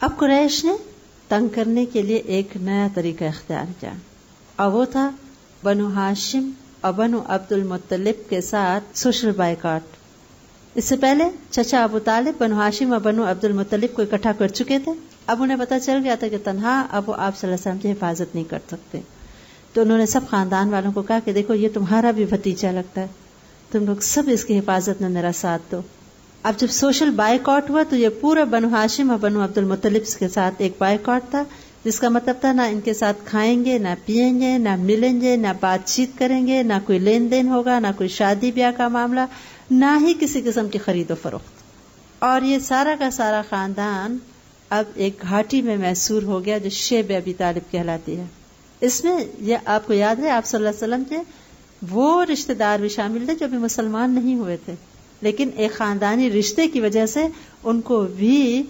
اب قریش نے تنگ کرنے کے لیے ایک نیا طریقہ اختیار کیا، اور وہ تھا بنو ہاشم اور بنو عبد المطلب کے ساتھ سوشل بائیکاٹ۔ اس سے پہلے چچا ابو طالب بنو ہاشم اور بنو عبد المطلب کو اکٹھا کر چکے تھے۔ اب انہیں پتہ چل گیا تھا کہ تنہا اب وہ آپ صلی اللہ علیہ وسلم کی حفاظت نہیں کر سکتے، تو انہوں نے سب خاندان والوں کو کہا کہ دیکھو یہ تمہارا بھی بھتیجا لگتا ہے، تم لوگ سب اس کی حفاظت میں میرا ساتھ دو۔ اب جب سوشل بائیکاٹ ہوا تو یہ پورا بنو ہاشم اور بنو عبد المطلب کے ساتھ ایک بائیکاٹ تھا، جس کا مطلب تھا نہ ان کے ساتھ کھائیں گے، نہ پیئیں گے، نہ ملیں گے، نہ بات چیت کریں گے، نہ کوئی لین دین ہوگا، نہ کوئی شادی بیاہ کا معاملہ، نہ ہی کسی قسم کی خرید و فروخت۔ اور یہ سارا کا سارا خاندان اب ایک گھاٹی میں محصور ہو گیا جو شیب ابی طالب کہلاتی ہے۔ اس میں یہ آپ کو یاد ہے آپ صلی اللہ علیہ وسلم کے وہ رشتہ دار بھی شامل تھے جو بھی مسلمان نہیں ہوئے تھے، لیکن ایک خاندانی رشتے کی وجہ سے ان کو بھی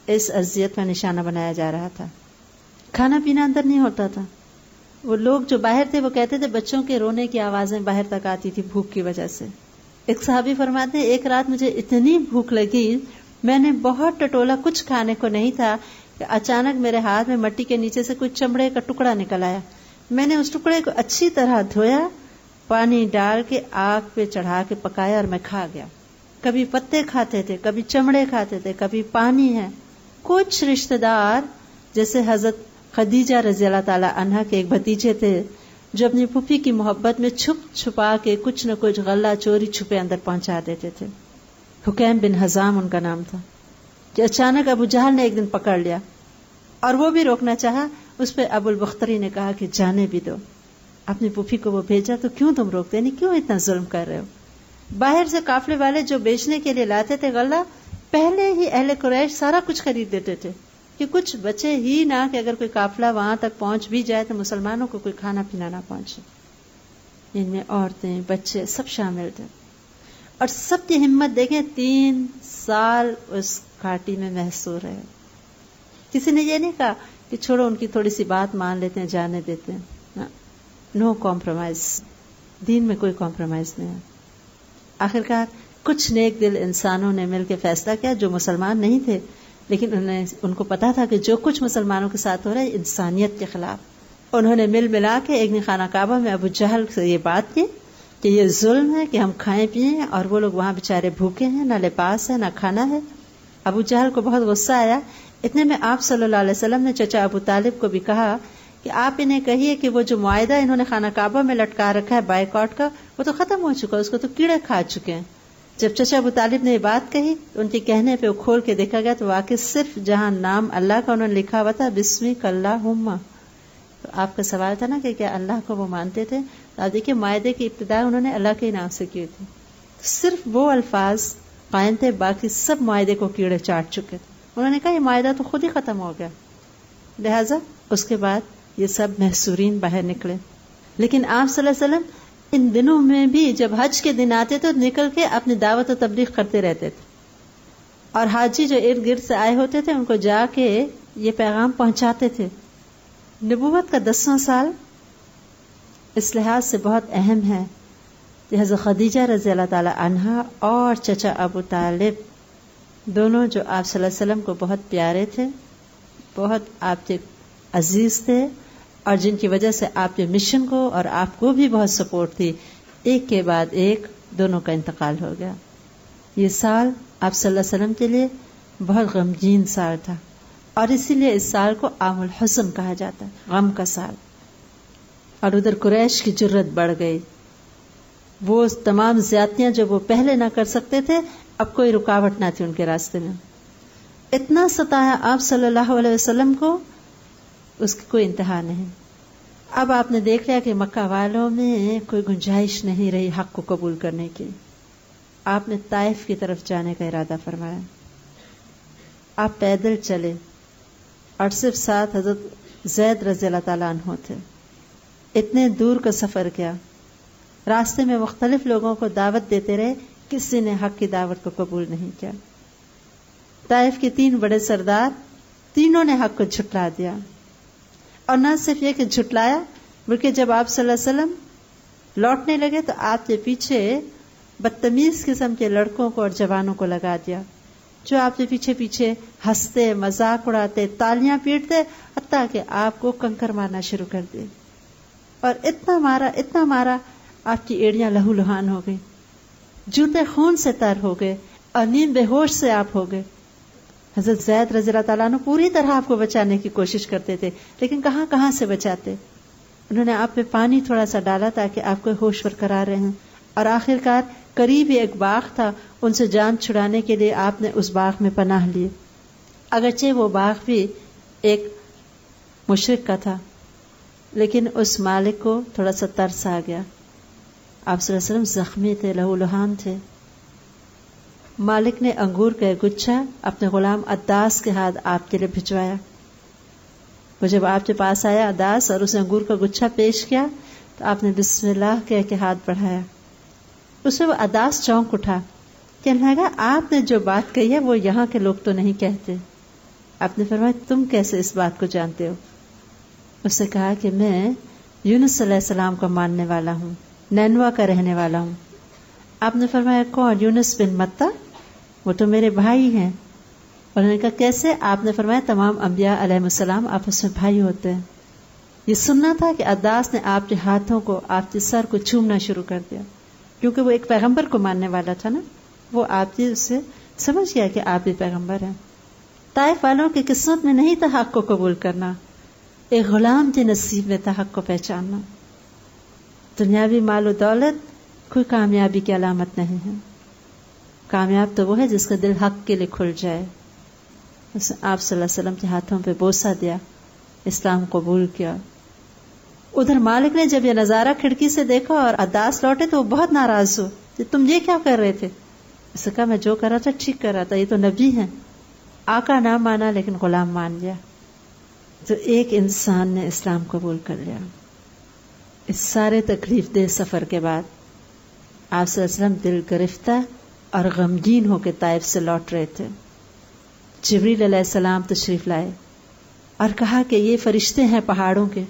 اس اذیت کا نشانہ بنایا جا رہا تھا۔ کھانا پینا اندر نہیں ہوتا تھا۔ وہ لوگ جو باہر تھے وہ کہتے تھے بچوں کے رونے کی آوازیں باہر تک آتی تھی بھوک کی وجہ سے۔ ایک صحابی فرماتے ہیں ایک رات مجھے اتنی بھوک لگی، میں نے بہت ٹٹولا، کچھ کھانے کو نہیں تھا، کہ اچانک میرے ہاتھ میں مٹی کے نیچے سے کوئی چمڑے کا ٹکڑا نکل آیا۔ میں نے اس ٹکڑے کو اچھی طرح دھویا، پانی ڈال کے آگ پہ چڑھا کے پکایا اور میں کھا گیا۔ کبھی پتے کھاتے تھے، کبھی چمڑے کھاتے تھے، کبھی پانی ہے۔ کچھ رشتہ دار جیسے حضرت خدیجہ رضی اللہ تعالی عنہا کے ایک بھتیجے تھے جو اپنی پھوپھی کی محبت میں چھپ چھپا کے کچھ نہ کچھ غلہ چوری چھپے اندر پہنچا دیتے تھے۔ حکیم بن حزام ان کا نام تھا، کہ اچانک ابو جہل نے ایک دن پکڑ لیا اور وہ بھی روکنا چاہا، اس پہ ابو البختری نے کہا کہ جانے بھی دو، اپنی پھوپھی کو وہ بھیجا تو کیوں تم روکتے، نہیں کیوں اتنا ظلم کر رہے ہو؟ باہر سے قافلے والے جو بیچنے کے لیے لاتے تھے غلہ، پہلے ہی اہل قریش سارا کچھ خرید دیتے تھے کہ کچھ بچے ہی نہ کہ اگر کوئی قافلہ وہاں تک پہنچ بھی جائے تو مسلمانوں کو کوئی کھانا پینا نہ پہنچے۔ ان میں عورتیں، بچے سب شامل تھے، اور سب کی ہمت دیکھیں، 3 سال اس گھاٹی میں محصور ہے۔ کسی نے یہ نہیں کہا کہ چھوڑو ان کی تھوڑی سی بات مان لیتے ہیں، جانے دیتے ہیں، نو کمپرومائز، دین میں کوئی کمپرومائز نہیں ہے۔ آخرکار کچھ نیک دل انسانوں نے مل کے فیصلہ کیا جو مسلمان نہیں تھے، لیکن ان کو پتا تھا کہ جو کچھ مسلمانوں کے ساتھ ہو رہا ہے انسانیت کے خلاف۔ انہوں نے مل ملا کے ایک خانہ کعبہ میں ابو جہل سے یہ بات کی کہ یہ ظلم ہے کہ ہم کھائیں پیئیں اور وہ لوگ وہاں بےچارے بھوکے ہیں، نہ لباس ہے نہ کھانا ہے۔ ابو جہل کو بہت غصہ آیا۔ اتنے میں آپ صلی اللہ علیہ وسلم نے چچا ابو طالب کو بھی کہا کہ آپ انہیں کہیے کہ وہ جو معاہدہ انہوں نے خانہ کعبہ میں لٹکا رکھا ہے بائیکاٹ کا، وہ تو ختم ہو چکا، اس کو تو کیڑے کھا چکے ہیں۔ جب چچا ابو طالب نے یہ بات کہی تو ان کے کہنے پہ وہ کھول کے دیکھا گیا تو واقعی صرف جہاں نام اللہ کا انہوں نے لکھا ہوا تھا بسمک اللہم، تو آپ کا سوال تھا نا کہ کیا اللہ کو وہ مانتے تھے، تو آپ دیکھیے معاہدے کی ابتدا انہوں نے اللہ کے نام سے کی تھی، صرف وہ الفاظ قائم تھے، باقی سب معاہدے کو کیڑے چاٹ چکے تھے۔ انہوں نے کہا یہ معاہدہ تو خود ہی ختم ہو گیا، لہذا اس کے بعد یہ سب محصورین باہر نکلے۔ لیکن آپ صلی اللہ علیہ وسلم ان دنوں میں بھی جب حج کے دن آتے تو نکل کے اپنی دعوت و تبلیغ کرتے رہتے تھے، اور حاجی جو ارد گرد سے آئے ہوتے تھے ان کو جا کے یہ پیغام پہنچاتے تھے۔ نبوت کا 10واں سال اس لحاظ سے بہت اہم ہے کہ حضرت خدیجہ رضی اللہ تعالی عنہا اور چچا ابو طالب دونوں جو آپ صلی اللہ علیہ وسلم کو بہت پیارے تھے، بہت آپ کے عزیز تھے، اور جن کی وجہ سے آپ کے مشن کو اور آپ کو بھی بہت سپورٹ تھی، ایک کے بعد ایک دونوں کا انتقال ہو گیا۔ یہ سال آپ صلی اللہ علیہ وسلم کے لیے بہت غمگین سال تھا، اور اسی لیے اس سال کو عام الحزن کہا جاتا ہے، غم کا سال۔ اور ادھر قریش کی جرت بڑھ گئی، وہ تمام زیادتیاں جو وہ پہلے نہ کر سکتے تھے اب کوئی رکاوٹ نہ تھی ان کے راستے میں۔ اتنا ستایا آپ صلی اللہ علیہ وسلم کو، اس کی کوئی انتہا نہیں۔ اب آپ نے دیکھ لیا کہ مکہ والوں میں کوئی گنجائش نہیں رہی حق کو قبول کرنے کی۔ آپ نے طائف کی طرف جانے کا ارادہ فرمایا، آپ پیدل چلے، اور صرف ساتھ حضرت زید رضی اللہ تعالیٰ عنہ تھے۔ اتنے دور کا سفر کیا، راستے میں مختلف لوگوں کو دعوت دیتے رہے، کسی نے حق کی دعوت کو قبول نہیں کیا۔ طائف کے 3 بڑے سردار، تینوں نے حق کو جھٹلا دیا، اور نہ صرف یہ کہ جھٹلایا بلکہ جب آپ صلی اللہ علیہ وسلم لوٹنے لگے تو آپ کے پیچھے بدتمیز قسم کے لڑکوں کو اور جوانوں کو لگا دیا جو آپ کے پیچھے پیچھے ہنستے، مذاق اڑاتے، تالیاں پیٹتے، حتیٰ کہ آپ کو کنکر مارنا شروع کر دے، اور اتنا مارا آپ کی ایڑیاں لہو لہان ہو گئی، جوتے خون سے تر ہو گئے، اور نیند بے ہوش سے آپ ہو گئے۔ حضرت زید رضی اللہ تعالیٰ عنہ پوری طرح آپ کو بچانے کی کوشش کرتے تھے، لیکن کہاں سے بچاتے۔ انہوں نے آپ پہ پانی تھوڑا سا ڈالا تاکہ آپ کو ہوش برقرار رہیں، اور آخر کار قریب ہی ایک باغ تھا، ان سے جان چھڑانے کے لیے آپ نے اس باغ میں پناہ لی، اگرچہ وہ باغ بھی ایک مشرک کا تھا، لیکن اس مالک کو تھوڑا سا ترس آ گیا۔ آپ صلی اللہ علیہ وسلم زخمی تھے، لہو لہان تھے۔ مالک نے انگور کا گچھا اپنے غلام عداس کے ہاتھ آپ کے لیے بھجوایا۔ وہ جب آپ کے پاس آیا عداس اور اسے انگور کا گچھا پیش کیا تو آپ نے بسم اللہ کہہ کے ہاتھ بڑھایا۔ اس میں وہ عداس چونک اٹھا، کہنے لگا آپ نے جو بات کہی ہے وہ یہاں کے لوگ تو نہیں کہتے۔ آپ نے فرمایا تم کیسے اس بات کو جانتے ہو؟ اس نے کہا کہ میں یونس علیہ السلام کا ماننے والا ہوں، نینوا کا رہنے والا ہوں۔ آپ نے فرمایا کون؟ یونس بن متا، وہ تو میرے بھائی ہیں۔ اور انہوں نے کہا کیسے؟ آپ نے فرمایا تمام انبیاء علیہ السلام آپس میں بھائی ہوتے ہیں۔ یہ سننا تھا کہ عداس نے آپ کے ہاتھوں کو، آپ کے سر کو چومنا شروع کر دیا، کیونکہ وہ ایک پیغمبر کو ماننے والا تھا نا، وہ آپ کی اس سے سمجھ گیا کہ آپ بھی پیغمبر ہیں۔ طائف والوں کی قسمت میں نہیں تھا حق کو قبول کرنا، ایک غلام کے نصیب میں تھا حق کو پہچاننا۔ دنیاوی مال و دولت کوئی کامیابی کی علامت نہیں ہے، کامیاب تو وہ ہے جس کا دل حق کے لیے کھل جائے۔ آپ صلی اللہ علیہ وسلم کے ہاتھوں پہ بوسہ دیا، اسلام قبول کیا۔ ادھر مالک نے جب یہ نظارہ کھڑکی سے دیکھا اور عداس لوٹے تو وہ بہت ناراض ہو کہ تم یہ کیا کر رہے تھے؟ اس نے کہا میں جو کر رہا تھا ٹھیک کر رہا تھا، یہ تو نبی ہیں، آقا نہ مانا لیکن غلام مان لیا۔ تو ایک انسان نے اسلام قبول کر لیا۔ اس سارے تکلیف دہ سفر کے بعد آپ صلی اللہ علیہ وسلم دل گرفتہ اور غمگین ہو کے طائف سے لوٹ رہے تھے۔ جبریل علیہ السلام تشریف لائے اور کہا کہ یہ فرشتے ہیں پہاڑوں کے،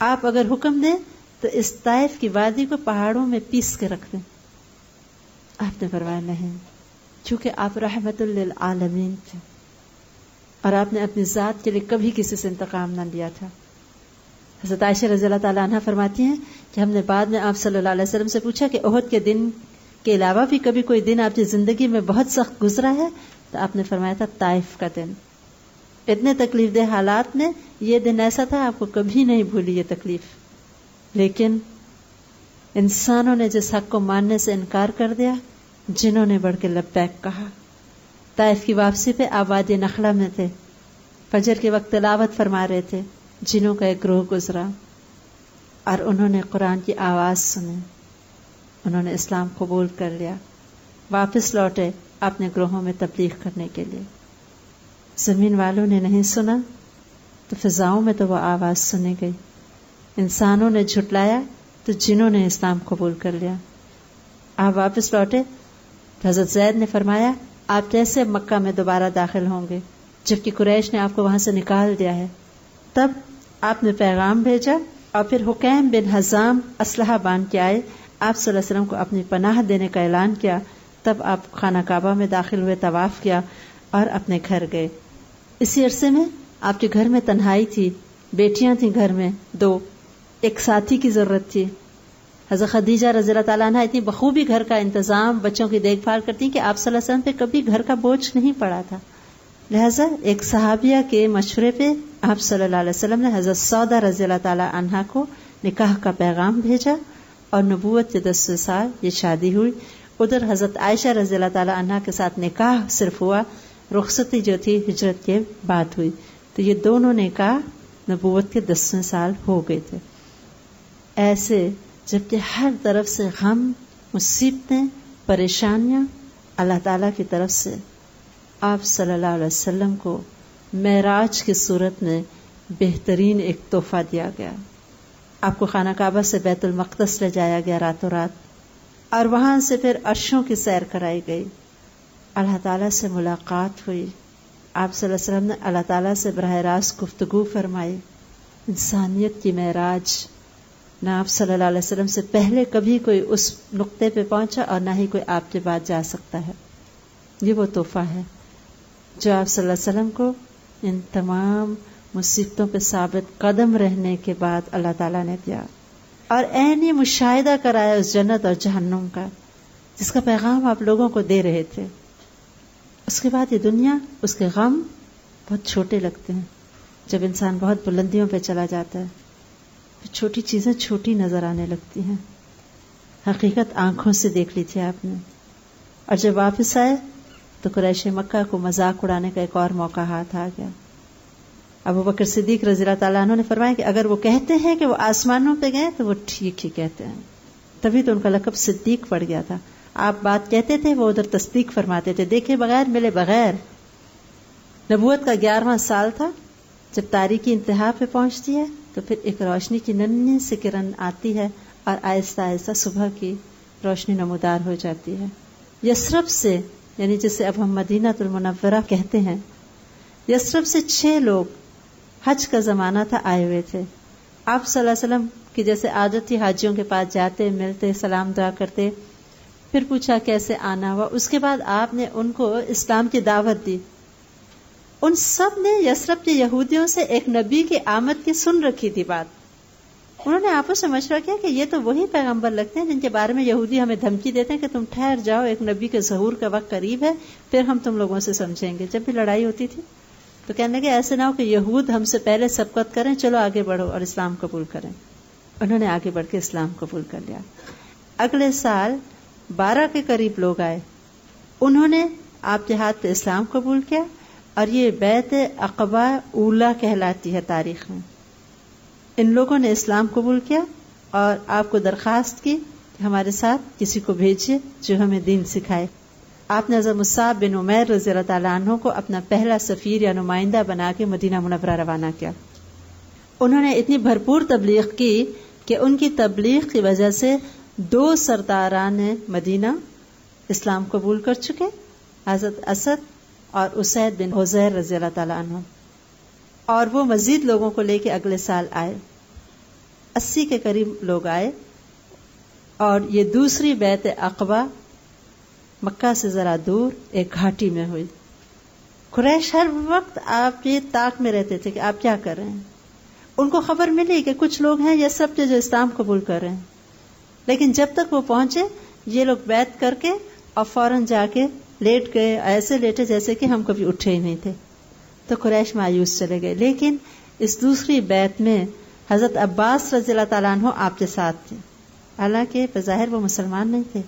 آپ اگر حکم دیں تو اس طائف کی وادی کو پہاڑوں میں پیس کے رکھ دیں۔ آپ نے فرمایا نہیں، چونکہ آپ رحمت للعالمین تھے اور آپ نے اپنی ذات کے لیے کبھی کسی سے انتقام نہ لیا تھا۔ حضرت عائشہ رضی اللہ تعالیٰ عنہ فرماتی ہیں کہ ہم نے بعد میں آپ صلی اللہ علیہ وسلم سے پوچھا کہ احد کے دن کے علاوہ بھی کبھی کوئی دن آپ کی زندگی میں بہت سخت گزرا ہے؟ تو آپ نے فرمایا تھا طائف کا دن۔ اتنے تکلیف دہ حالات میں یہ دن ایسا تھا آپ کو کبھی نہیں بھولی یہ تکلیف، لیکن انسانوں نے جس حق کو ماننے سے انکار کر دیا، جنہوں نے بڑھ کے لبیک کہا۔ طائف کی واپسی پہ آپ وادی نخلا میں تھے، فجر کے وقت تلاوت فرما رہے تھے، جنوں کا ایک گروہ گزرا اور انہوں نے قرآن کی آواز سنی، انہوں نے اسلام قبول کر لیا، واپس لوٹے اپنے گروہوں میں تبلیغ کرنے کے لیے۔ زمین والوں نے نہیں سنا تو فضاؤں میں تو وہ آواز سنی گئی، انسانوں نے جھٹلایا تو جنوں نے اسلام قبول کر لیا۔ آپ واپس لوٹے تو حضرت زید نے فرمایا آپ کیسے مکہ میں دوبارہ داخل ہوں گے جبکہ قریش نے آپ کو وہاں سے نکال دیا ہے؟ تب آپ نے پیغام بھیجا اور پھر حکیم بن حزام اسلحہ باندھ کے آئے، آپ صلی اللہ علیہ وسلم کو اپنی پناہ دینے کا اعلان کیا۔ تب آپ خانہ کعبہ میں داخل ہوئے، طواف کیا اور اپنے گھر گئے۔ اسی عرصے میں آپ کے گھر میں تنہائی تھی، بیٹیاں تھیں گھر میں دو، ایک ساتھی کی ضرورت تھی۔ حضرت خدیجہ رضی اللہ تعالیٰ عنہ اتنی بخوبی گھر کا انتظام، بچوں کی دیکھ بھال کرتی کہ آپ صلی اللہ علیہ وسلم پہ کبھی گھر کا بوجھ نہیں پڑا تھا۔ لہذا ایک صحابیہ کے مشورے پہ آپ صلی اللہ علیہ وسلم نے حضرت سودا رضی اللہ تعالیٰ عنہ کو نکاح کا پیغام بھیجا اور نبوت کے 10 سال یہ شادی ہوئی۔ ادھر حضرت عائشہ رضی اللہ تعالیٰ عنہ کے ساتھ نکاح صرف ہوا، رخصتی جو تھی ہجرت کے بعد ہوئی، تو یہ دونوں نکاح نبوت کے 10 سال ہو گئے تھے۔ ایسے جبکہ ہر طرف سے غم، مصیبتیں، پریشانیاں اللہ تعالیٰ کی طرف سے آپ صلی اللہ علیہ وسلم کو معراج کی صورت میں بہترین ایک تحفہ دیا گیا۔ آپ کو خانہ کعبہ سے بیت المقدس لے جایا گیا راتوں رات، اور وہاں سے پھر عرشوں کی سیر کرائی گئی، اللہ تعالیٰ سے ملاقات ہوئی، آپ صلی اللہ علیہ وسلم نے اللہ تعالیٰ سے براہ راست گفتگو فرمائی۔ انسانیت کی معراج، نہ آپ صلی اللہ علیہ وسلم سے پہلے کبھی کوئی اس نقطے پہ پہنچا اور نہ ہی کوئی آپ کے بعد جا سکتا ہے۔ یہ وہ تحفہ ہے جو آپ صلی اللہ علیہ وسلم کو ان تمام مصیبتوں پہ ثابت قدم رہنے کے بعد اللہ تعالیٰ نے دیا، اور عینی مشاہدہ کرایا اس جنت اور جہنم کا جس کا پیغام آپ لوگوں کو دے رہے تھے۔ اس کے بعد یہ دنیا، اس کے غم بہت چھوٹے لگتے ہیں جب انسان بہت بلندیوں پہ چلا جاتا ہے، پھر چھوٹی چیزیں چھوٹی نظر آنے لگتی ہیں۔ حقیقت آنکھوں سے دیکھ لی تھی آپ نے، اور جب واپس آئے تو قریش مکہ کو مذاق اڑانے کا ایک اور موقع ہاتھ آ گیا۔ ابو بکر صدیق رضی اللہ تعالیٰ عنہ نے فرمایا کہ اگر وہ کہتے ہیں کہ وہ آسمانوں پہ گئے تو وہ ٹھیک ہی کہتے ہیں، تبھی تو ان کا لقب صدیق پڑ گیا تھا۔ آپ بات کہتے تھے، وہ ادھر تصدیق فرماتے تھے، دیکھے بغیر ملے بغیر۔ نبوت کا 11واں سال تھا جب تاریکی انتہا پہ پہنچتی ہے تو پھر ایک روشنی کی ننھی سی کرن آتی ہے اور آہستہ آہستہ صبح کی روشنی نمودار ہو جاتی ہے۔ یثرب سے، یعنی جسے اب ہم مدینہ المنورہ کہتے ہیں، یثرب سے 6 لوگ حج کا زمانہ تھا آئے ہوئے تھے۔ آپ صلی اللہ علیہ وسلم کی جیسے عادت تھی حاجیوں کے پاس جاتے، ملتے، سلام دعا کرتے، پھر پوچھا کیسے آنا ہوا۔ اس کے بعد آپ نے ان کو اسلام کی دعوت دی۔ ان سب نے یثرب کے یہودیوں سے ایک نبی کی آمد کی سن رکھی تھی بات۔ انہوں نے آپس میں مشورہ کیا کہ یہ تو وہی پیغمبر لگتے ہیں جن کے بارے میں یہودی ہمیں دھمکی دیتے ہیں کہ تم ٹھہر جاؤ، ایک نبی کے ظہور کا وقت قریب ہے، پھر ہم تم لوگوں سے سمجھیں گے۔ جب بھی لڑائی ہوتی تھی تو کہنے لگے ایسے نہ ہو کہ یہود ہم سے پہلے سبقت کریں، چلو آگے بڑھو اور اسلام قبول کریں۔ انہوں نے آگے بڑھ کے اسلام قبول کر لیا۔ اگلے سال 12 کے قریب لوگ آئے، انہوں نے آپ کے ہاتھ پہ اسلام قبول کیا، اور یہ بیعت عقبہ اولا کہلاتی ہے تاریخ میں۔ ان لوگوں نے اسلام قبول کیا اور آپ کو درخواست کی کہ ہمارے ساتھ کسی کو بھیجیے جو ہمیں دین سکھائے۔ آپ نے حضرت مصعب بن عمیر رضی اللہ تعالیٰ عنہ کو اپنا پہلا سفیر یا نمائندہ بنا کے مدینہ منورہ روانہ کیا۔ انہوں نے اتنی بھرپور تبلیغ کی کہ ان کی تبلیغ کی وجہ سے 2 سرداران مدینہ اسلام قبول کر چکے، حضرت اسد اور اسید بن حضیر رضی اللہ تعالیٰ عنہ، اور وہ مزید لوگوں کو لے کے اگلے سال آئے۔ 80 کے قریب لوگ آئے، اور یہ دوسری بیعت عقبہ مکہ سے ذرا دور ایک گھاٹی میں ہوئی۔ قریش ہر وقت آپ یہ طاق میں رہتے تھے کہ آپ کیا کر رہے ہیں۔ ان کو خبر ملی کہ کچھ لوگ ہیں یہ سب جو اسلام قبول کر رہے ہیں، لیکن جب تک وہ پہنچے یہ لوگ بیعت کر کے اور فوراً جا کے لیٹ گئے، ایسے لیٹے جیسے کہ ہم کبھی اٹھے ہی نہیں تھے۔ تو قریش مایوس چلے گئے۔ لیکن اس دوسری بیعت میں حضرت عباس رضی اللہ تعالیٰ عنہ آپ کے ساتھ تھے، حالانکہ بظاہر وہ مسلمان نہیں تھے،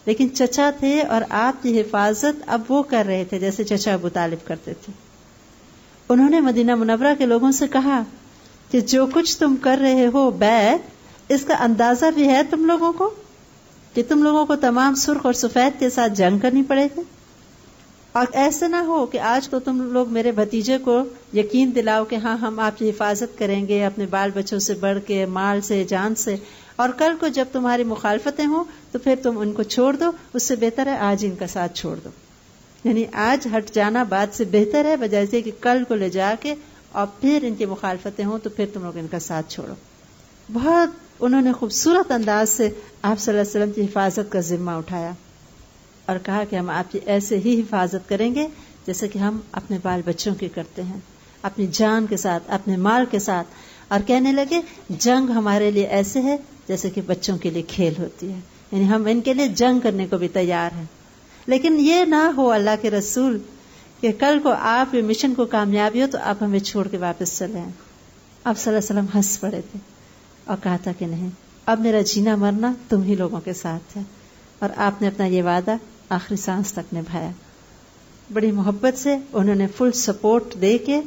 لیکن چچا تھے اور آپ کی حفاظت اب وہ کر رہے تھے جیسے چچا ابو طالب کرتے تھے۔ انہوں نے مدینہ منورہ کے لوگوں سے کہا کہ جو کچھ تم کر رہے ہو بیعت، اس کا اندازہ بھی ہے تم لوگوں کو کہ تم لوگوں کو تمام سرخ اور سفید کے ساتھ جنگ کرنی پڑے گی، اور ایسے نہ ہو کہ آج تو تم لوگ میرے بھتیجے کو یقین دلاؤ کہ ہاں ہم آپ کی حفاظت کریں گے اپنے بال بچوں سے بڑھ کے، مال سے، جان سے، اور کل کو جب تمہاری مخالفتیں ہوں تو پھر تم ان کو چھوڑ دو۔ اس سے بہتر ہے آج ان کا ساتھ چھوڑ دو، یعنی آج ہٹ جانا بات سے بہتر ہے بجائے سے کہ کل کو لے جا کے اور پھر ان کی مخالفتیں ہوں تو پھر تم لوگ ان کا ساتھ چھوڑو۔ بہت انہوں نے خوبصورت انداز سے آپ صلی اللہ علیہ وسلم کی حفاظت کا ذمہ اٹھایا اور کہا کہ ہم آپ کی ایسے ہی حفاظت کریں گے جیسے کہ ہم اپنے بال بچوں کی کرتے ہیں، اپنی جان کے ساتھ، اپنے مال کے ساتھ، اور کہنے لگے جنگ ہمارے لیے ایسے ہے جیسے کہ بچوں کے لیے کھیل ہوتی ہے، یعنی ہم ان کے لیے جنگ کرنے کو بھی تیار ہیں۔ لیکن یہ نہ ہو اللہ کے رسول کہ کل کو آپ یہ مشن کو کامیابی ہو تو آپ ہمیں چھوڑ کے واپس چلے آئیں۔ آپ صلی اللہ علیہ وسلم ہنس پڑے تھے اور کہا تھا کہ نہیں، اب میرا جینا مرنا تم ہی لوگوں کے ساتھ ہے، اور آپ نے اپنا یہ وعدہ آخری سانس تک نبھایا۔ بڑی محبت سے انہوں نے فل سپورٹ دے کے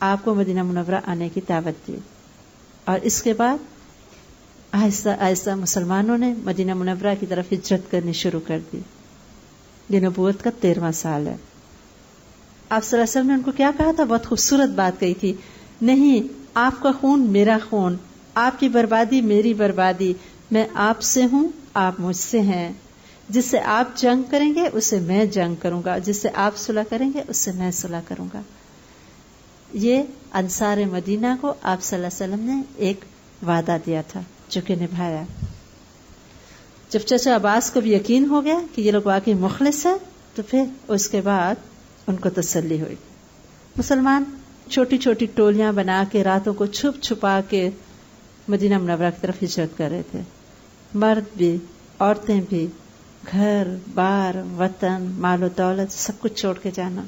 آپ کو مدینہ منورہ آنے کی دعوت دی، اور اس کے بعد آہستہ آہستہ مسلمانوں نے مدینہ منورہ کی طرف ہجرت کرنی شروع کر دی۔ یہ نبوت کا 13واں سال ہے۔ آپ صلی اللہ علیہ وسلم نے ان کو کیا کہا تھا؟ بہت خوبصورت بات کہی تھی، نہیں آپ کا خون میرا خون، آپ کی بربادی میری بربادی، میں آپ سے ہوں آپ مجھ سے ہیں، جس سے آپ جنگ کریں گے اس سے میں جنگ کروں گا، جس سے آپ صلح کریں گے اس سے میں صلح کروں گا۔ یہ انصار مدینہ کو آپ صلی اللہ علیہ وسلم نے ایک وعدہ دیا تھا جو کہ نبھایا۔ جب چچا عباس کو بھی یقین ہو گیا کہ یہ لوگ واقعی مخلص ہیں تو پھر اس کے بعد ان کو تسلی ہوئی. مسلمان چھوٹی چھوٹی ٹولیاں بنا کے راتوں کو چھپ چھپا کے مدینہ منورہ کی طرف ہجرت کر رہے تھے. مرد بھی، عورتیں بھی، گھر بار، وطن، مال و دولت سب کچھ چھوڑ کے جانا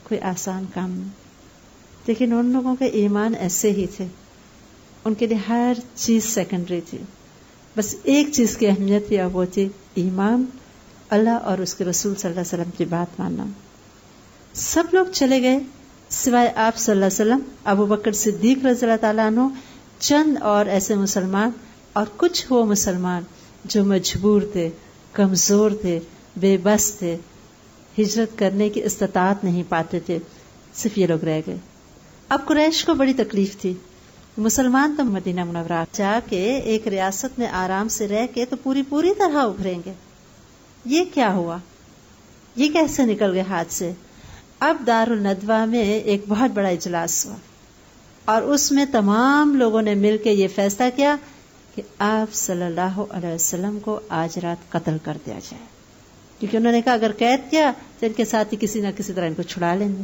کوئی آسان کام نہیں. لیکن ان لوگوں کے ایمان ایسے ہی تھے، ان کے لیے ہر چیز سیکنڈری تھی. بس ایک چیز کی اہمیت تھی، اور وہ تھی ایمان، اللہ اور اس کے رسول صلی اللہ علیہ وسلم کی بات ماننا. سب لوگ چلے گئے سوائے آپ صلی اللہ علیہ وسلم، ابو بکر صدیق رضی اللہ تعالیٰ عنہ، چند اور ایسے مسلمان، اور کچھ وہ مسلمان جو مجبور تھے، کمزور تھے، بے بس تھے، ہجرت کرنے کی استطاعت نہیں پاتے تھے. صرف یہ لوگ رہ گئے. اب قریش کو بڑی تکلیف تھی. مسلمان تو مدینہ منورہ جا کے ایک ریاست میں آرام سے رہ کے تو پوری طرح ابھریں گے. یہ کیا ہوا؟ یہ کیسے نکل گئے ہاتھ سے؟ اب دارالندوہ میں ایک بہت بڑا اجلاس ہوا، اور اس میں تمام لوگوں نے مل کے یہ فیصلہ کیا کہ آپ صلی اللہ علیہ وسلم کو آج رات قتل کر دیا جائے. کیونکہ انہوں نے کہا اگر قید کیا تو ان کے ساتھی کسی نہ کسی طرح ان کو چھڑا لیں گے،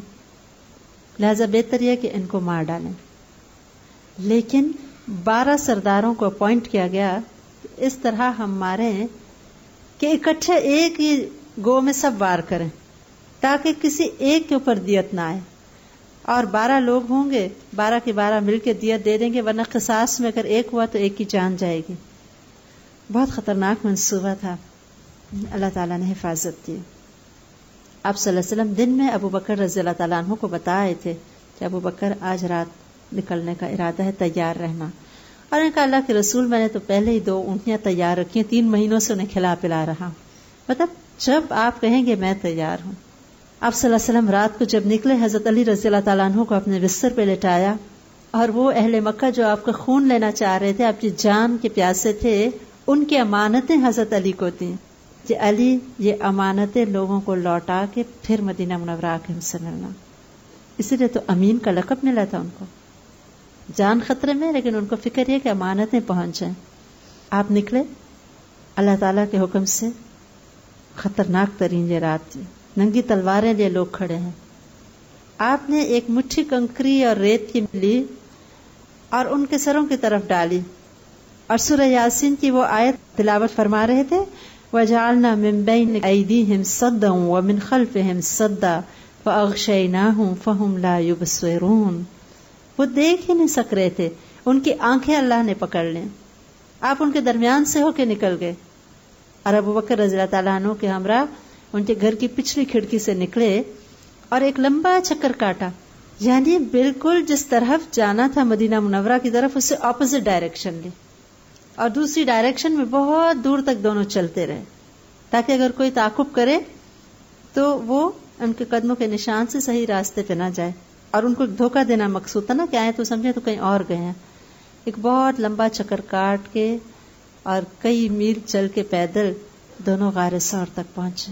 لہذا بہتر یہ کہ ان کو مار ڈالیں. لیکن 12 سرداروں کو اپوائنٹ کیا گیا، اس طرح ہم ماریں کہ اکٹھے ایک ہی گو میں سب وار کریں تاکہ کسی ایک کے اوپر دیت نہ آئے. اور 12 لوگ ہوں گے، 12 کے 12 مل کے دیت دے دیں گے، ورنہ قصاص میں اگر ایک ہوا تو ایک کی جان جائے گی. بہت خطرناک منصوبہ تھا. اللہ تعالیٰ نے حفاظت دی. آپ صلی اللہ علیہ وسلم دن میں ابو بکر رضی اللہ تعالیٰ عنہ کو بتائے تھے کہ ابو بکر آج رات نکلنے کا ارادہ ہے، تیار رہنا. اور ان کا اللہ کے رسول میں نے تو پہلے ہی 2 اونٹیاں تیار رکھی ہیں، 3 مہینوں سے انہیں کھلا پلا رہا. مطلب جب آپ کہیں گے میں تیار ہوں. آپ صلی اللہ علیہ وسلم رات کو جب نکلے، حضرت علی رضی اللہ تعالیٰ عنہ کو اپنے بستر پہ لٹایا، اور وہ اہل مکہ جو آپ کا خون لینا چاہ رہے تھے، آپ کی جان کے پیاسے تھے، ان کی امانتیں حضرت علی کو دیں کہ علی یہ امانتیں لوگوں کو لوٹا کے پھر مدینہ منورہ آ کے ہم سے ملنا. اسی لیے تو امین کا لقب ملا تھا ان کو. جان خطرے میں، لیکن ان کو فکر یہ کہ امانتیں پہنچ جائیں. آپ نکلے اللہ تعالیٰ کے حکم سے. خطرناک ترین یہ رات تھی، ننگی تلواریں لیے لوگ کھڑے ہیں. آپ نے ایک مٹھی کنکری اور ریت کی لی اور ان کے سروں کی طرف ڈالی، اور سورہ یاسین کی وہ آیت تلاوت فرما رہے تھے، وَجَعَلْنَا مِن بَيْنِ أَيْدِيهِمْ صَدًّا وَمِنْ خَلْفِهِمْ صَدًّا فَأَغْشَيْنَاهُمْ فَهُمْ لَا يُبْصِرُونَ. وہ دیکھ ہی نہیں سک رہے تھے، ان کی آنکھیں اللہ نے پکڑ لیں. آپ ان کے درمیان سے ہو کے نکل گئے، اور ابو بکر رضی اللہ تعالیٰ عنہ کے ہمراہ ان کے گھر کی پچھلی کھڑکی سے نکلے اور ایک لمبا چکر کاٹا. یعنی بالکل جس طرف جانا تھا مدینہ منورہ کی طرف، اس سے اپوزٹ ڈائریکشن لی، اور دوسری ڈائریکشن میں بہت دور تک دونوں چلتے رہے تاکہ اگر کوئی تعاقب کرے تو وہ ان کے قدموں کے نشان سے صحیح راستے پہ نہ جائے. اور ان کو دھوکہ دینا مقصود تھا نا کہ آئے تو سمجھے تو کہیں اور گئے ہیں. ایک بہت لمبا چکر کاٹ کے اور کئی میل چل کے پیدل دونوں غار ثور تک پہنچے.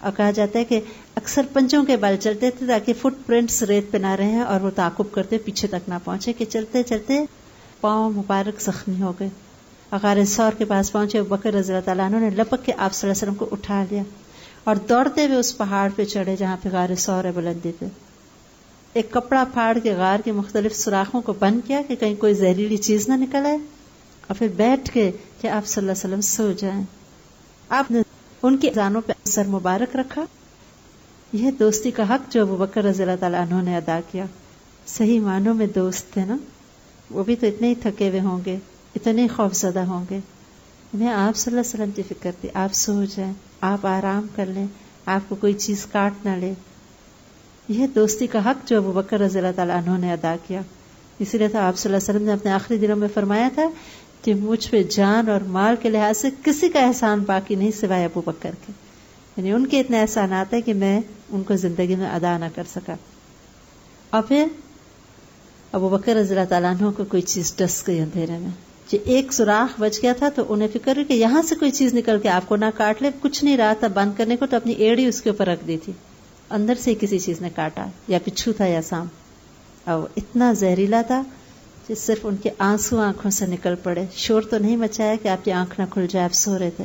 اور کہا جاتا ہے کہ اکثر پنجوں کے بل چلتے تھے تاکہ فٹ پرنٹس ریت پہ نہ رہے اور وہ تعاقب کرتے پیچھے تک نہ پہنچے، کہ چلتے چلتے پاؤں مبارک زخمی ہو گئے. غار ثور کے پاس پہنچے، ابو بکر رضی اللہ تعالیٰ عنہ نے لپک کے آپ صلی اللہ علیہ وسلم کو اٹھا لیا اور دوڑتے ہوئے اس پہاڑ پہ چڑھے جہاں پہ غار ثور ہے بلندی پہ. ایک کپڑا پھاڑ کے غار کے مختلف سوراخوں کو بند کیا کہ کہیں کوئی زہریلی چیز نہ نکل آئے، اور پھر بیٹھ کے کہ آپ صلی اللہ علیہ وسلم سو جائیں. آپ نے ان کی اذانوں پہ سر مبارک رکھا. یہ دوستی کا حق جو ابو بکر رضی اللہ تعالیٰ عنہ نے ادا کیا. صحیح معنوں میں دوست تھے نا. وہ بھی تو اتنے ہی تھکے ہوئے ہوں گے، اتنے خوف زدہ ہوں گے. انہیں آپ صلی اللہ علیہ وسلم کی فکر تھی، آپ سو جائیں، آپ آرام کر لیں، آپ کو کوئی چیز کاٹ نہ لے. یہ دوستی کا حق جو ابو بکر رضی اللہ تعالیٰ عنہ نے ادا کیا. اسی لیے تو آپ صلی اللہ علیہ وسلم نے اپنے آخری دنوں میں فرمایا تھا کہ مجھ پہ جان اور مال کے لحاظ سے کسی کا احسان باقی نہیں سوائے ابو بکر کے. یعنی ان کے اتنے احسانات ہیں کہ میں ان کو زندگی میں ادا نہ کر سکا. اور پھر ابو بکر رضی اللہ تعالیٰ عنہ کو کوئی چیز ڈس گئی اندھیرے میں، کہ ایک سوراخ بچ گیا تھا تو انہیں فکر ہوئی کہ یہاں سے کوئی چیز نکل کے آپ کو نہ کاٹ لے. کچھ نہیں رہا تھا بند کرنے کو، تو اپنی ایڑی اس کے اوپر رکھ دی تھی. اندر سے کسی چیز نے کاٹا، یا بچھو تھا یا سام، اور اتنا زہریلا تھا کہ صرف ان کے آنسو آنکھوں سے نکل پڑے. شور تو نہیں مچایا کہ آپ کی آنکھ نہ کھل جائے، آپ سو رہے تھے.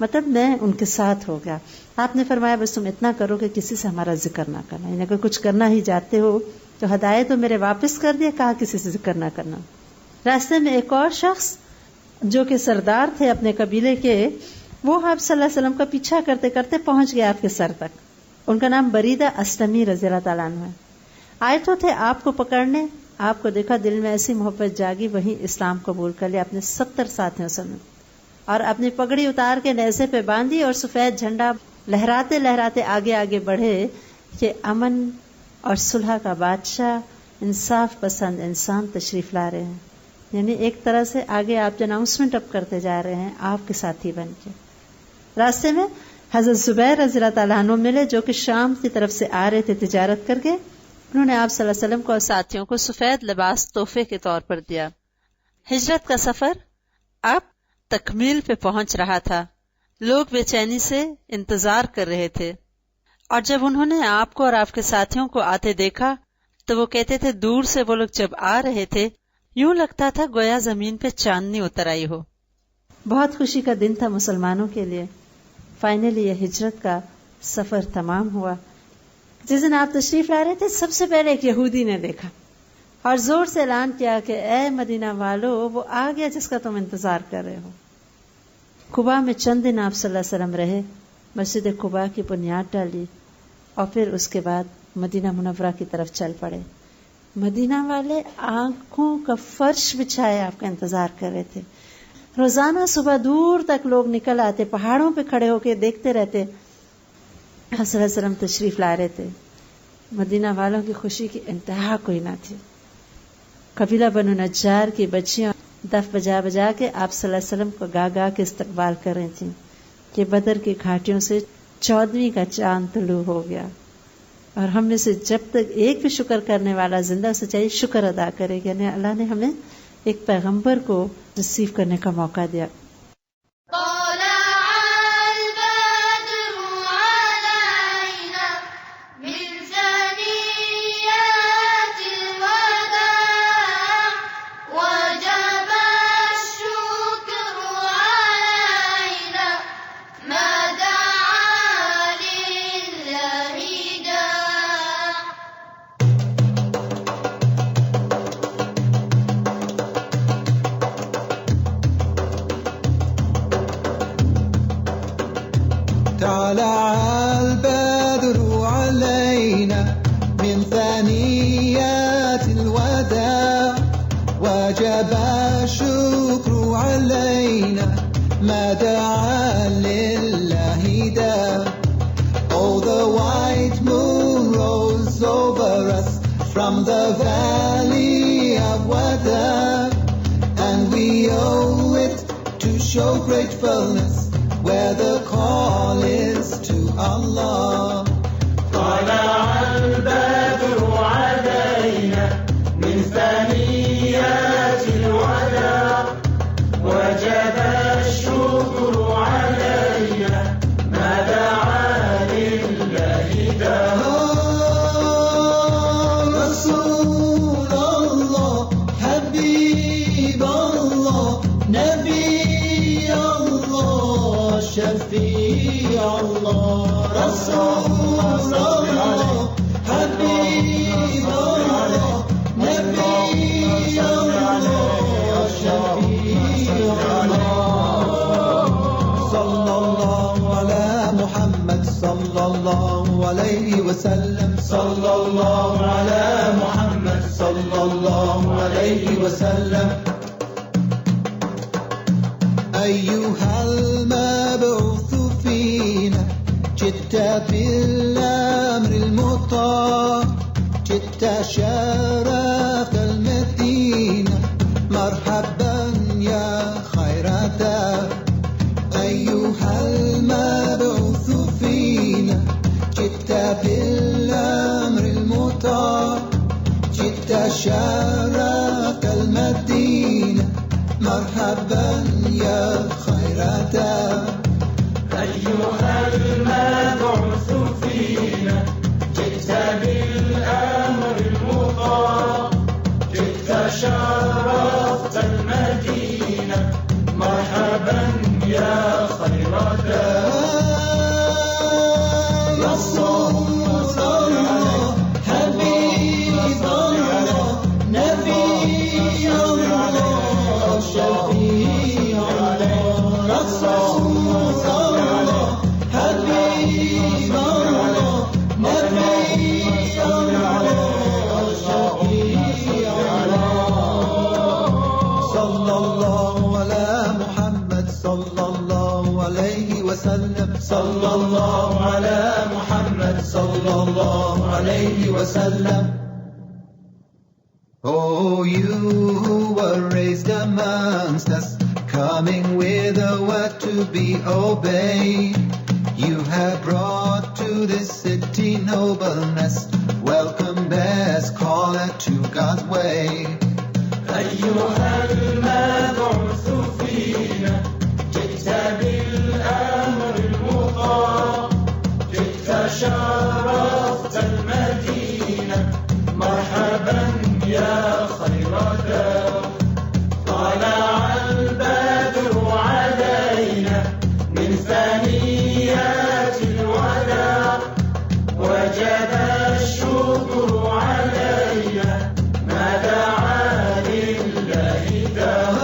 مطلب میں ان کے ساتھ ہو گیا. آپ نے فرمایا بس تم اتنا کرو کہ کسی سے ہمارا ذکر نہ کرنا، یعنی اگر کچھ کرنا ہی جاتے ہو تو ہدایت تو میرے واپس کر دیا، کہا کسی سے ذکر نہ کرنا. راستے میں ایک اور شخص جو کہ سردار تھے اپنے قبیلے کے، وہ آپ صلی اللہ علیہ وسلم کا پیچھا کرتے کرتے پہنچ گیا آپ کے سر تک. ان کا نام بریدہ اسلمی رضی اللہ تعالیٰ عنہ ہے. آئے تو تھے آپ کو پکڑنے، آپ کو دیکھا دل میں ایسی محبت جاگی، وہی اسلام قبول کر لیا اپنے 70 ساتھیوں سمیت، اور اپنی پگڑی اتار کے نیزے پہ باندھی اور سفید جھنڈا لہراتے لہراتے آگے آگے بڑھے کہ امن اور صلح کا بادشاہ، انصاف پسند انسان تشریف لا رہے ہیں. یعنی ایک طرح سے آگے آپ اناؤنسمنٹ اب کرتے جا رہے ہیں آپ کے ساتھی بن کے. راستے میں حضرت زبیر رضی اللہ تعالیٰ عنہ ملے جو کہ شام کی طرف سے آ رہے تھے تجارت کر کے. انہوں نے آپ صلی اللہ علیہ وسلم کو اور ساتھیوں کو سفید لباس تحفے کے طور پر دیا. ہجرت کا سفر اب تکمیل پہ پہنچ رہا تھا. لوگ بے چینی سے انتظار کر رہے تھے، اور جب انہوں نے آپ کو اور آپ کے ساتھیوں کو آتے دیکھا تو وہ کہتے تھے دور سے وہ لوگ جب آ رہے تھے یوں لگتا تھا گویا زمین پہ چاندنی اتر آئی ہو. بہت خوشی کا دن تھا مسلمانوں کے لیے. فائنلی یہ ہجرت کا سفر تمام ہوا. جس دن آپ تشریف لا رہے تھے سب سے پہلے ایک یہودی نے دیکھا اور زور سے اعلان کیا کہ اے مدینہ والو، وہ آ گیا جس کا تم انتظار کر رہے ہو. قباء میں چند دن آپ صلی اللہ علیہ وسلم رہے، مسجد قباء کی بنیاد ڈالی اور پھر اس کے بعد مدینہ منورہ کی طرف چل پڑے. مدینہ والے آنکھوں کا فرش بچھائے آپ کا انتظار کر رہے تھے. روزانہ صبح دور تک لوگ نکل آتے، پہاڑوں پہ کھڑے ہو کے دیکھتے رہتے. صلی اللہ علیہ وسلم تشریف لا رہے تھے. مدینہ والوں کی خوشی کی انتہا کوئی نہ تھی. قبیلہ بنو نجار کی بچیاں دف بجا بجا کے آپ صلی اللہ علیہ وسلم کو گا گا کے استقبال کر رہی تھیں کہ بدر کی گھاٹیوں سے 14ویں کا چاند طلوع ہو گیا، اور ہم میں سے جب تک ایک بھی شکر کرنے والا زندہ اسے چاہیے شکر ادا کرے. یعنی اللہ نے ہمیں ایک پیغمبر کو ریسیو کرنے کا موقع دیا. From the valley of Wada, and we owe it to show gratefulness where the call is to Allah. طلع البدر علينا من ثنيات الوداع وجب الشكر علينا ما دعا لله داع. شفيع الله رسول الله حبيب الله نبي الله شفيع الله صلى الله على محمد صلى الله عليه وسلم صلى الله على محمد صلى الله عليه وسلم. أيها المبعوث فينا جئت بالأمر المطاع جئت شرفت المدينة مرحبا يا خير دار. أيها المبعوث فينا جئت بالأمر المطاع جئت شرفت المدينة مرحبا يا خير دار. أيها المبعوث فينا جئت بالأمر المطاع جئت شرفت المدينة مرحبا يا خير دار. صلی اللہ علی محمد صلی اللہ علیہ وسلم. Oh, you who were raised amongst us, coming with a word to be obeyed, you have brought to this city nobleness. Welcome best caller to God's way. أيها المبعوث فينا جئت بالأمر المطاع جئت شرفت المدينة مرحبا يا خير دار طلع البدر علينا من ثنيات الوداع وجب الشكر علينا ما دعا لله دار.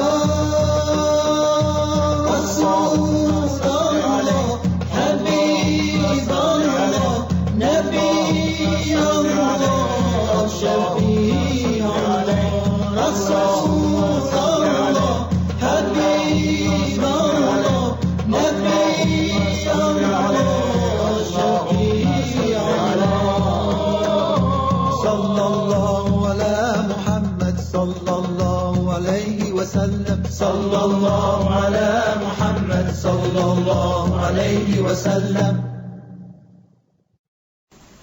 صلی اللہ علی محمد صلی اللہ علیہ وسلم.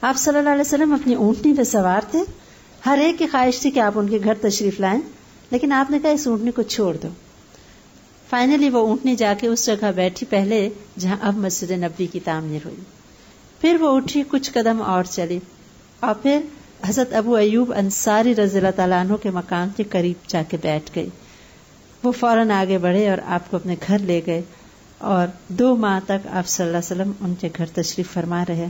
آپ صلی اللہ علیہ وسلم اپنی اونٹنی پہ سوار تھے. ہر ایک کی خواہش تھی کہ آپ ان کے گھر تشریف لائیں، لیکن آپ نے کہا اس اونٹنی کو چھوڑ دو. فائنلی وہ اونٹنی جا کے اس جگہ بیٹھی پہلے جہاں اب مسجد نبوی کی تعمیر ہوئی. پھر وہ اٹھی کچھ قدم اور چلی اور پھر حضرت ابو ایوب انصاری رضی اللہ تعالیٰ عنہ کے مکان کے قریب جا کے بیٹھ گئی. وہ فوراً آگے بڑھے اور آپ کو اپنے گھر لے گئے اور 2 ماہ تک آپ صلی اللہ علیہ وسلم ان کے گھر تشریف فرما رہے.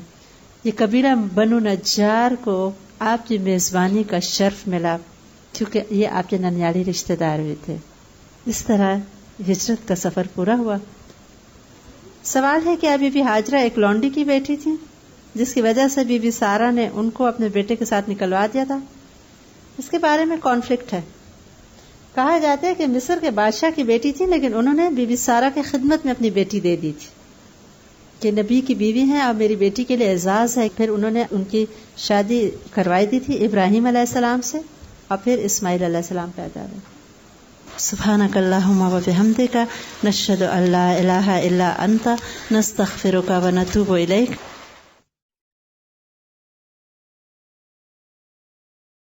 یہ قبیلہ بنو نجار کو آپ کی میزبانی کا شرف ملا کیونکہ یہ آپ کے ننیالی رشتہ دار بھی تھے. اس طرح ہجرت کا سفر پورا ہوا. سوال ہے کہ اب بی بی ہاجرہ ایک لونڈی کی بیٹی تھی جس کی وجہ سے بی بی سارہ نے ان کو اپنے بیٹے کے ساتھ نکلوا دیا تھا. اس کے بارے میں کانفلکٹ ہے. کہا جاتا ہے کہ مصر کے بادشاہ کی بیٹی تھی لیکن انہوں نے بی بی سارہ کی خدمت میں اپنی بیٹی دے دی تھی کہ نبی کی بیوی ہیں اور میری بیٹی کے لیے اعزاز ہے. پھر انہوں نے ان کی شادی کروائی دی تھی ابراہیم علیہ السلام سے اور پھر اسماعیل علیہ السلام پیدا ہوئے. سبحانک اللہم و بحمدک نشہد ان لا الہ الا انت نستغفرک و نتوب الیک.